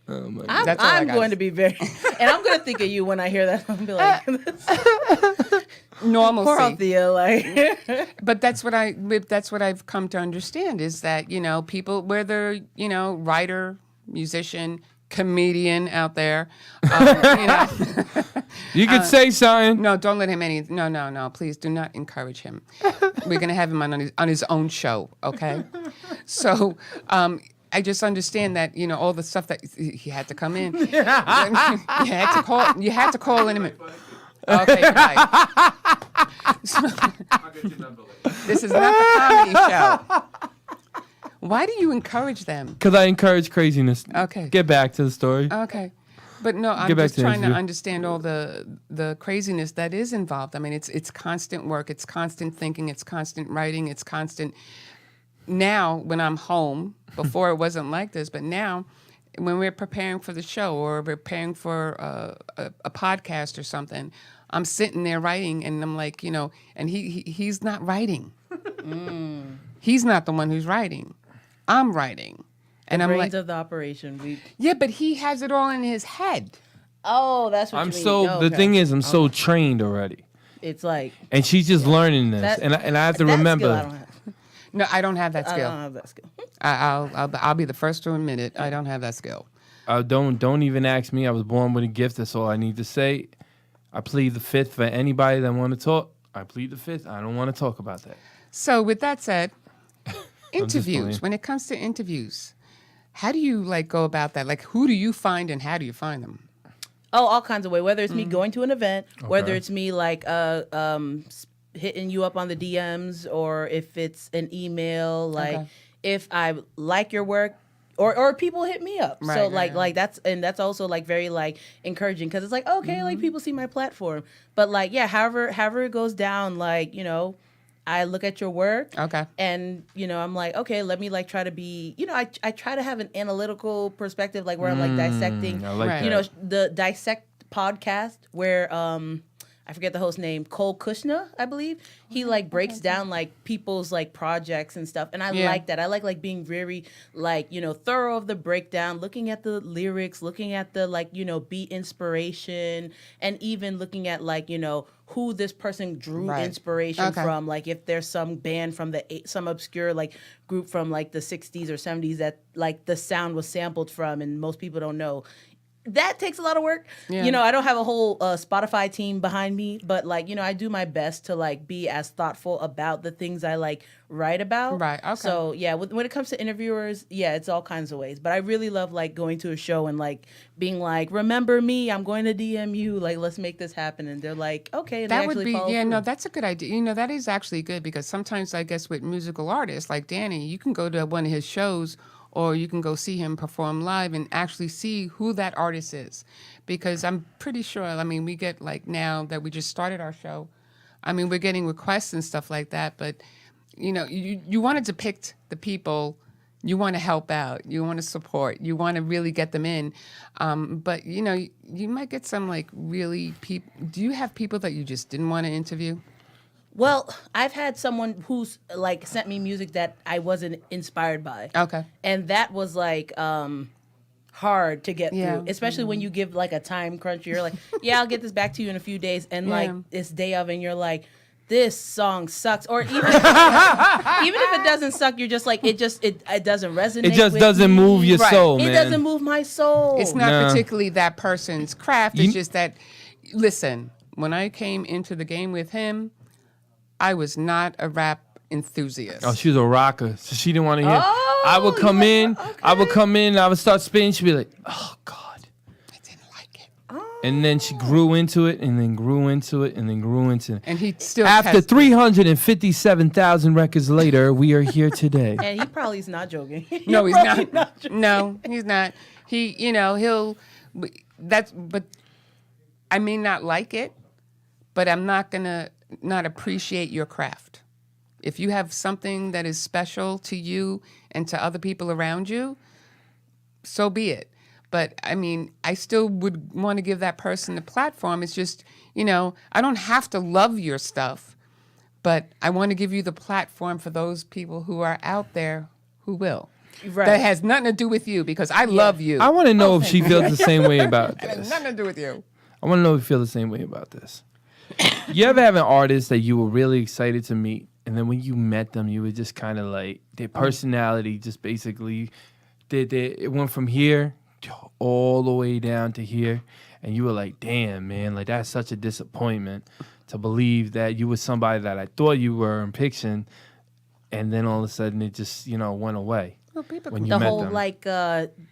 Oh my God. I'm going to be very, and I'm going to think of you when I hear that. I'll be like, normalcy. Poor Althea, like. But that's what I've come to understand is that people, whether writer, musician, comedian out there, You could say something. No, don't let him No, please do not encourage him. We're gonna have him on his own show, okay? So. I just understand that all the stuff that he had to come in. You had to call in him. Okay, bye. This is not the comedy show. Why do you encourage them? Because I encourage craziness. Okay. Get back to the story. Okay. But no, I'm just trying to understand all the craziness that is involved. I mean, it's constant work, it's constant thinking, it's constant writing, it's constant. Now, when I'm home, before it wasn't like this, but now, when we're preparing for the show or we're preparing for a podcast or something, I'm sitting there writing, and I'm like, and he's not writing. He's not the one who's writing. I'm writing. And I'm brains like, of the operation. yeah, but he has it all in his head. Oh, that's what I'm you mean. so Oh, the okay. thing is, I'm so trained already, It's like and she's just learning this, that, and I have to that remember. skill I don't have. No, I don't have that I skill. don't have that skill. I'll be the first to admit it. I don't have that skill. Don't even ask me. I was born with a gift. That's all I need to say. I plead the fifth for anybody that want to talk. I plead the fifth. I don't want to talk about that. So with that said, playing. interviews. When it comes to interviews, how do you like go about that? Like, who do you find and how do you find them? Oh, all kinds of ways. Whether it's me going to an event, whether Okay. it's me like hitting you up on the DMs, or if it's an email, like Okay. if I like your work, or people hit me up. Right, So right, like that's also like very like encouraging, because it's like, okay, like people see my platform. But like, yeah, however it goes down, like, you know, I look at your work. Okay. And, you know, I'm like, okay, let me like try to be, you know, I try to have an analytical perspective, like where I'm like dissecting, I like Right. you that. know, the Dissect podcast where I forget the host name, Cole Kushner, I believe. He like breaks down like people's like projects and stuff. And I Yeah. like that. I like being very like, you know, thorough of the breakdown, looking at the lyrics, looking at the like, you know, beat inspiration, and even looking at like, you know, who this person drew Right. inspiration Okay. from. Like if there's some band from some obscure like group from like the 60s or 70s that like the sound was sampled from and most people don't know. That takes a lot of work. Yeah. You know, I don't have a whole Spotify team behind me, but like, you know, I do my best to like be as thoughtful about the things I like write about. Right, okay. So yeah, when it comes to interviewers, yeah, it's all kinds of ways. But I really love like going to a show and like being like, remember me, I'm going to DM you, like let's make this happen. And they're like, okay, and they That would actually be, follow yeah, through. no, that's a good idea. You know, that is actually good because sometimes I guess with musical artists like Danny, you can go to one of his shows or you can go see him perform live and actually see who that artist is. Because I'm pretty sure, I mean, we get like now that we just started our show, I mean, we're getting requests and stuff like that, but you know, you want to depict the people you want to help out, you want to support, you want to really get them in. But, you know, you might get some like really people. Do you have people that you just didn't want to interview? Well, I've had someone who's like sent me music that I wasn't inspired by. Okay. And that was like hard to get Yeah. through, especially when you give like a time crunch. You're like, yeah, I'll get this back to you in a few days. And like Yeah. it's day of and you're like, this song sucks. Or even if it doesn't suck, you're just like, it doesn't resonate. It just with doesn't me. move your Right. soul, It man. doesn't move my soul. It's not Nah. particularly that person's craft. It's just that, listen, when I came into the game with him, I was not a rap enthusiast. Oh, she was a rocker, so she didn't want to hear. Oh, I would come in, I would come in, I would start spinning. She'd be like, "Oh God," I didn't like it. and then she grew into it, and then grew into it, and then grew into it. And he still After has- 357,000 records later, we are here today. And he probably is not joking. No, You're he's probably not. joking. No, he's not. He, you know, but I may not like it, but I'm not gonna not appreciate your craft. If you have something that is special to you and to other people around you, so be it. But I mean, I still would want to give that person the platform. It's just, you know, I don't have to love your stuff, but I want to give you the platform for those people who are out there who will. Right. That has nothing to do with you because I love you. I want to know if she feels the same way about It has this. nothing to do with you. I want to know if you feel the same way about this. You ever have an artist that you were really excited to meet, and then when you met them, you were just kind of like, their personality just basically, it went from here all the way down to here, and you were like, damn, man, like that's such a disappointment to believe that you were somebody that I thought you were in fiction, and then all of a sudden it just, you know, went away. Well, people When can- you The met whole them. like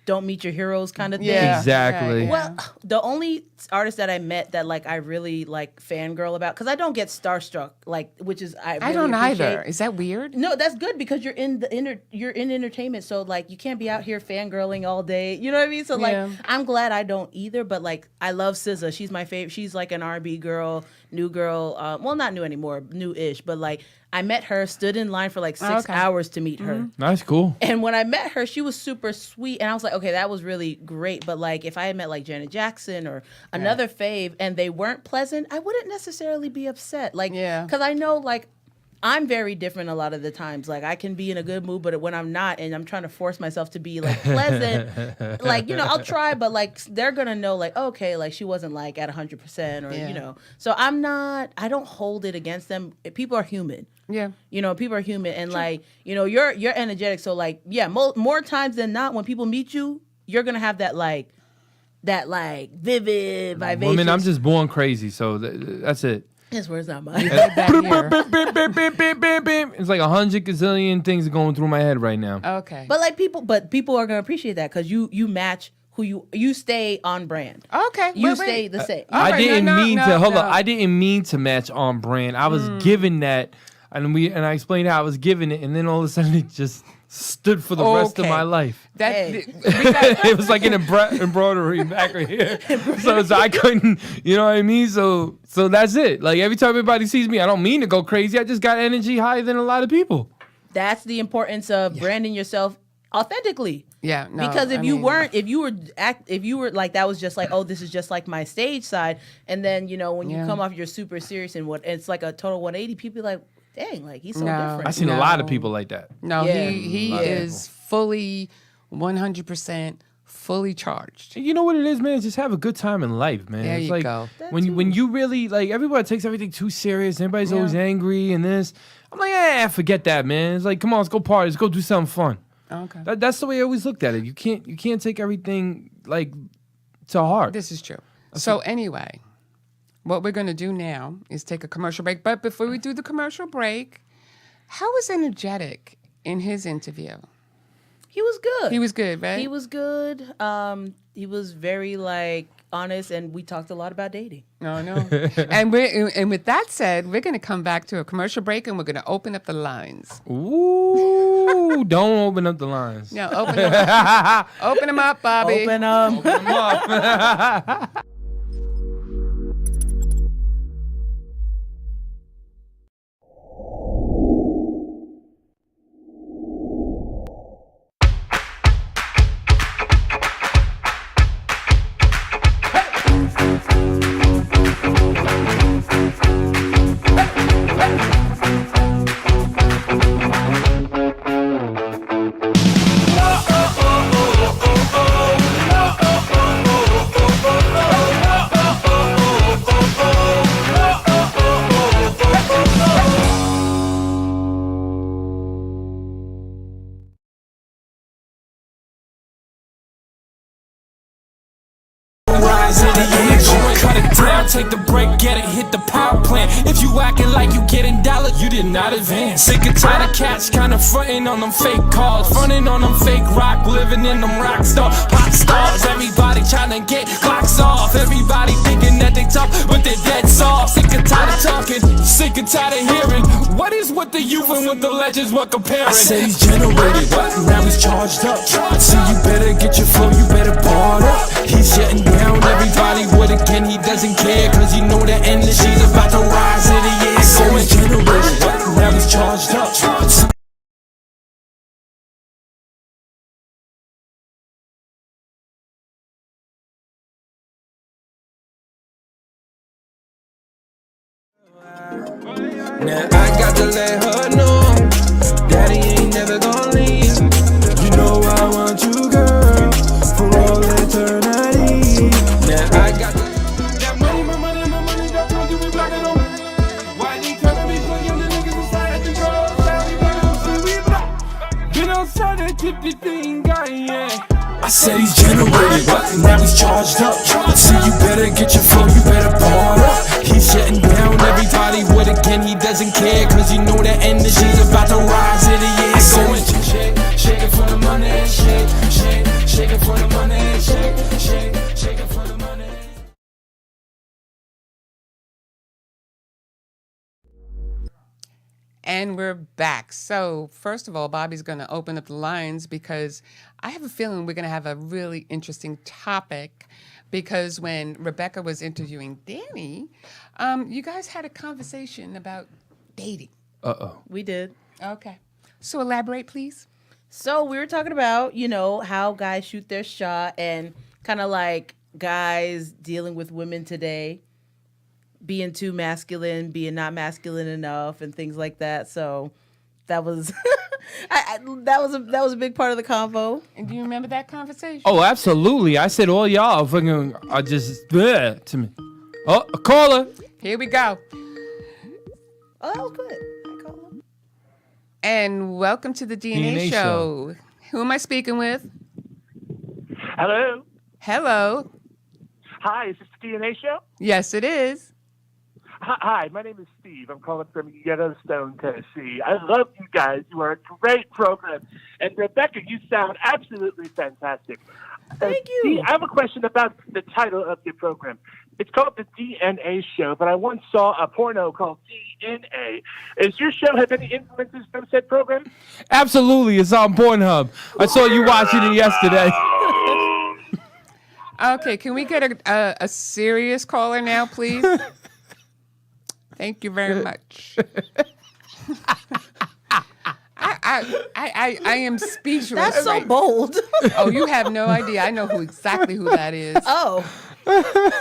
don't meet your heroes kind of thing. Yeah. Exactly. Yeah. Well, the only artist that I met that like I really like fangirl about, because I don't get starstruck, like, which is I really don't either. appreciate. Is that weird? No, that's good because you're in you're in entertainment, so like you can't be out here fangirling all day. You know what I mean? So like Yeah. I'm glad I don't either. But like I love SZA. She's my favorite. She's like an R&B girl, new girl. Well, not new anymore, new-ish. But like I met her, stood in line for like 6 okay. hours to meet her. That's cool. And when I met her, she was super sweet. And I was like, okay, that was really great. But like, if I had met like Janet Jackson or another fave and they weren't pleasant, I wouldn't necessarily be upset. Like, Yeah. because I know like I'm very different a lot of the times. Like I can be in a good mood, but when I'm not and I'm trying to force myself to be like pleasant, like, you know, I'll try, but like they're going to know like, okay, like she wasn't like at 100% or, you know. So I don't hold it against them. People are human. Yeah. You know, people are human and like, you know, you're energetic. So like, yeah, more times than not when people meet you, you're going to have that like vivid vibration. Woman, I'm just born crazy, so that's it. His words, not mine. It's like 100 gazillion things going through my head right now. Okay. But people are gonna appreciate that because you match who you stay on brand. Okay. You stay the same. I didn't mean to hold up. I didn't mean to match on brand. I was given that, and I explained how I was given it, and then all of a sudden it just stood for the rest of my life. It was like an embroidery back right here. So I couldn't, you know what I mean? So that's it. Like every time everybody sees me, I don't mean to go crazy. I just got energy higher than a lot of people. That's the importance of branding yourself authentically. Yeah, no, because if you were like that was just like, oh, this is just like my stage side, and then you know when you come off, you're super serious and it's like a total 180. People are like, dang, like he's so different. I've seen a lot of people like that. No, he is fully 100% fully charged. You know what it is, man? Just have a good time in life, man. There it's you like go. When you really like everybody takes everything too serious. Everybody's always angry and this. I'm like, forget that, man. It's like, come on, let's go party. Let's go do something fun. Okay. That's the way I always looked at it. You can't take everything like to heart. This is true. So anyway, what we're going to do now is take a commercial break. But before we do the commercial break, how was Energetic in his interview? He was good. He was good, right? He was good. He was very like honest, and we talked a lot about dating. No, no. and with that said, we're going to come back to a commercial break, and we're going to open up the lines. Ooh, don't open up the lines. No, open them up. Open them up, Bobby. Open them. Open them up. Cut it down, take the break, get it, hit the power plant. If you acting like you getting dollars, you did not advance. Sick and tired of cats kinda frontin' on them fake cars, frontin' on them fake rock, living in them rock star hot stars. Everybody tryna get clocks off, everybody thinking that they tough, but they're dead soft. Sick and tired of talking, sick and tired of hearing. What is with the youth and with the legends, what comparing? I said he's generated, what? Now he's charged up. So you better get your flow, you better bar up. He's shutting down everybody with a again, he doesn't care, cause you know the energy's about to rise in the air. So he's generated, now he's charged up. Now I got to let her know, daddy ain't never gonna leave. You know I want you, girl, for all eternity. Now I got to that money, my money, that don't give me black and on. Why they tryna be playing the niggas inside the girls? Been outside and keep the thing going, yeah. I said he's generated, but now he's charged up. So you better get your flow, you better bar up. He's shutting down everybody with again, he doesn't care, cause you know the energy's about to rise in the air. So shake, shake it for the money, shake, shake, shake it for the money, shake, shake, shake it for the money. And we're back. So first of all, Bobby's going to open up the lines because I have a feeling we're going to have a really interesting topic, because when Rebecca was interviewing Danny, you guys had a conversation about dating. Uh-oh. We did. Okay. So elaborate, please. So we were talking about, you know, how guys shoot their shot and kind of like guys dealing with women today. being too masculine, being not masculine enough, and things like that. So that was that was a big part of the convo. And do you remember that conversation? Oh, absolutely. I said all y'all fucking are just bleh to me. Oh, a caller. Here we go. Oh, that was good. I call him. And welcome to the DNA show. Who am I speaking with? Hello. Hello. Hi, is this the DNA show? Yes, it is. Hi, my name is Steve. I'm calling from Yellowstone, Tennessee. I love you guys. You are a great program. And Rebecca, you sound absolutely fantastic. Thank you. Steve, I have a question about the title of your program. It's called the DNA Show, but I once saw a porno called DNA. Does your show have any influences from said program? Absolutely. It's on Pornhub. I saw you watching it yesterday. Okay, can we get a serious caller now, please? Thank you very much. I am speechless. That's so bold. Oh, you have no idea. I know exactly who that is. Oh.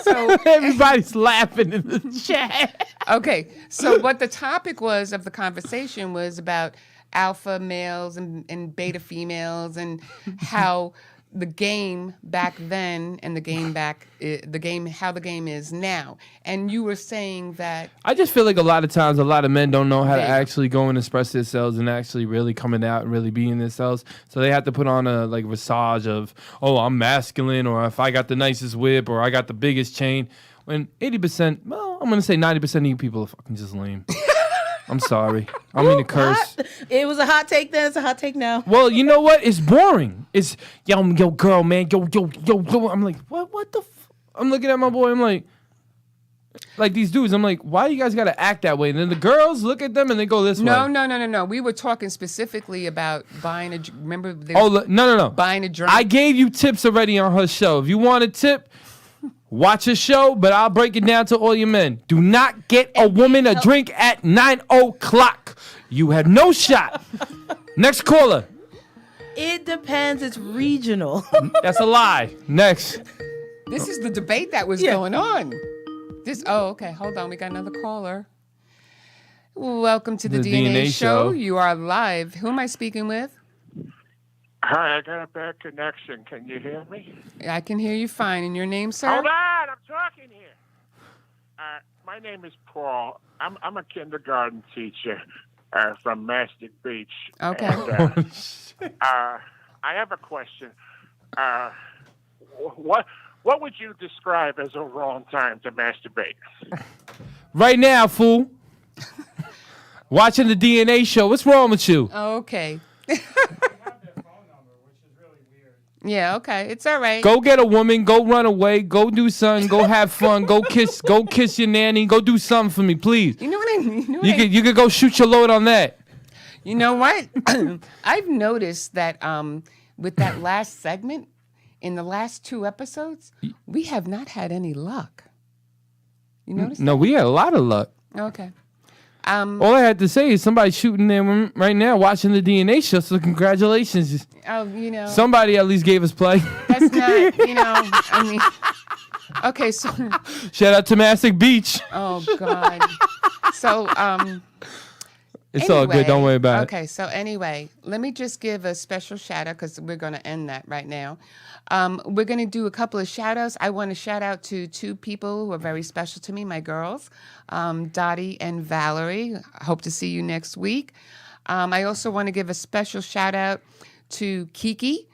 So Everybody's laughing in the chat. okay, so what the topic was of the conversation was about alpha males and beta females and how the game back then and how the game is now. And you were saying that I just feel like a lot of times a lot of men don't know how to There you go. actually go and express themselves and actually really coming out and really being themselves. So they have to put on a like visage of, oh, I'm masculine, or if I got the nicest whip, or I got the biggest chain. When 80%, well, I'm gonna say 90% of you people are fucking just lame. I'm sorry. I don't mean to curse. Hot. It was a hot take then. It's a hot take now. Well, you know what? It's boring. It's yo, girl, man, yo. I'm like, what the? I'm looking at my boy. I'm like these dudes. I'm like, why you guys gotta act that way? And then the girls look at them and they go this way. No. We were talking specifically about buying a. Remember? No. Buying a drink. I gave you tips already on her show. If you want a tip, watch her show. But I'll break it down to all you men. Do not get a woman a drink at 9:00. You have no shot. Next caller. It depends. It's regional. That's a lie. Next. This is the debate that was going on. Okay. Hold on. We got another caller. Welcome to the DNA show. You are live. Who am I speaking with? Hi, I got a bad connection. Can you hear me? I can hear you fine. And your name, sir? Hold on, I'm talking here. My name is Paul. I'm a kindergarten teacher from Mastic Beach. Okay. And, I have a question. What would you describe as a wrong time to masturbate? Right now, fool. Watching the DNA show. What's wrong with you? Okay. Yeah, okay. It's all right. Go get a woman. Go run away. Go do something. Go have fun. Go kiss your nanny. Go do something for me, please. You know what I mean? You could go shoot your load on that. You know what? I've noticed that with that last segment, in the last 2 episodes, we have not had any luck. You notice? No, we had a lot of luck. Okay. All I had to say is somebody's shooting them right now watching the DNA show, so congratulations. Oh, you know. Somebody at least gave us play. That's not, I mean. Okay, so. Shout out to Mastic Beach. Oh, God. So, It's all good. Don't worry about it. Okay, so anyway, let me just give a special shout out because we're going to end that right now. We're going to do a couple of shout outs. I want to shout out to 2 people who are very special to me, my girls, Dottie and Valerie. I hope to see you next week. I also want to give a special shout out to Kiki.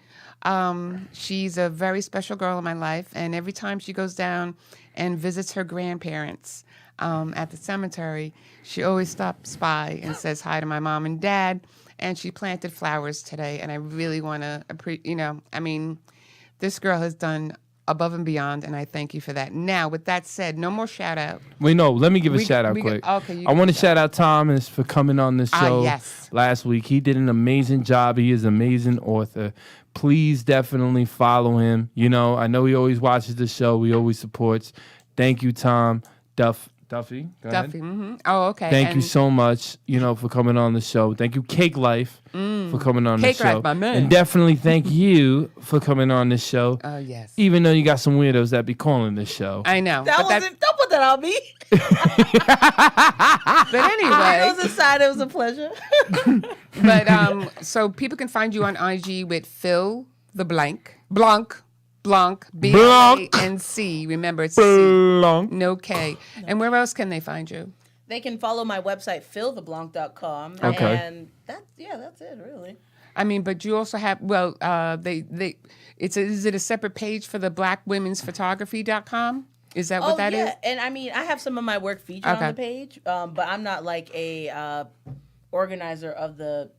She's a very special girl in my life, and every time she goes down and visits her grandparents at the cemetery, she always stops by and says hi to my mom and dad, and she planted flowers today, and I really want to, this girl has done above and beyond, and I thank you for that. Now, with that said, no more shout out. Wait, no, let me give a shout out quick. Okay, I want to shout out Thomas for coming on this show last week. He did an amazing job. He is an amazing author. Please definitely follow him. I know he always watches the show. He always supports. Thank you, Tom. Duffy. Go ahead. Duffy. Mm-hmm. Oh, okay. Thank you so much, for coming on the show. Thank you, Cake Life, for coming on Cake the show. Life, my man. And definitely thank you for coming on this show. Oh, yes. Even though you got some weirdos that be calling this show. I know. That wasn't. Don't put that on me. But anyway. It was aside. It was a pleasure. But so people can find you on IG with Phil the Blanc. B-L-A-N-C. Remember, it's C. No K. And where else can they find you? They can follow my website, philtheblanc.com. Okay. And that's it, really. I mean, but you also have, is it a separate page for the blackwomen'sphotography.com? Is that what that is? And I mean, I have some of my work featured on the page, but I'm not like a organizer of the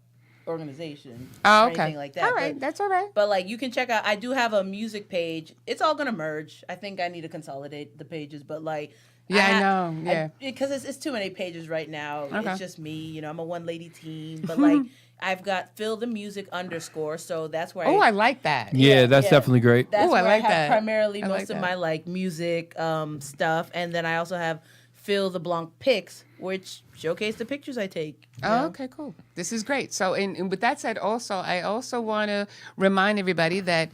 organization or anything like that. All right, that's all right. But like, you can check out, I do have a music page. It's all gonna merge. I think I need to consolidate the pages, but like, I know. Yeah, because it's too many pages right now. Okay. It's just me. I'm a one lady team, but like, I've got Phil the Music _ so that's where I like that. Yeah, that's definitely great. That's where I like have that. primarily I like most of that. my like music stuff, and then I also have Phil the Blanc pics, which showcase the pictures I take. Oh, okay, cool. This is great. So, and with that said, I also want to remind everybody that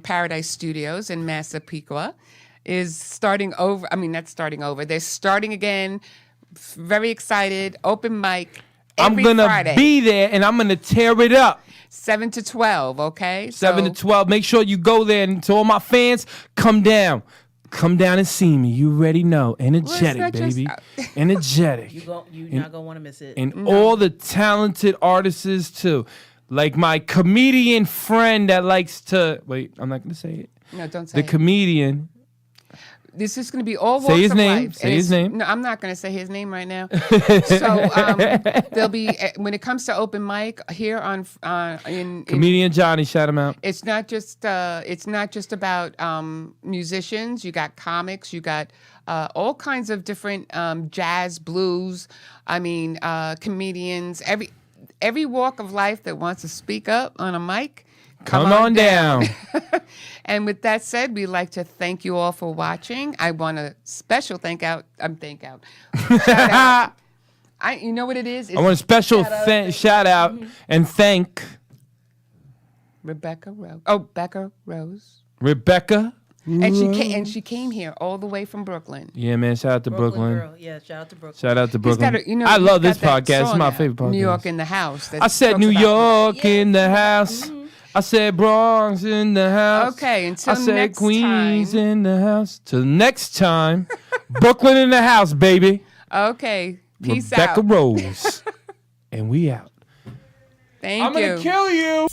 Paradise Studios in Massapequa is starting over. I mean, not starting over. They're starting again. Very excited. Open mic. I'm going to be there, and I'm going to tear it up. 7 to 12, okay? 7 to 12. Make sure you go there. And to all my fans, come down. Come down and see me. You already know. Energetic, baby. Energetic. You're not going to want to miss it. And all the talented artists, too. Like my comedian friend that likes to... Wait, I'm not going to say it. No, don't say The comedian... This is going to be all walks Say his of name. life. Say his name. No, I'm not going to say his name right now. So there'll be, when it comes to open mic here in Comedian Johnny, shout him out. It's not just about musicians. You got comics. You got all kinds of different jazz, blues. I mean, comedians. Every walk of life that wants to speak up on a mic. Come on down. And with that said, we'd like to thank you all for watching. I want a special shout out. You know what it is? I want a special shout out and thank Rebecca Rose. Oh, Becca Rose. Rebecca. And she came here all the way from Brooklyn. Yeah, man. Shout out to Brooklyn. Girl. Yeah, shout out to Brooklyn. Shout out to Brooklyn. I love this podcast. It's my favorite podcast. New York in the house. I said New York in the house. I said Bronx in the house. Okay, until I said next Queens time. in the house. Till next time, Brooklyn in the house, baby. Okay, peace Rebecca out. Rose. And we out. Thank you. I'm going to kill you.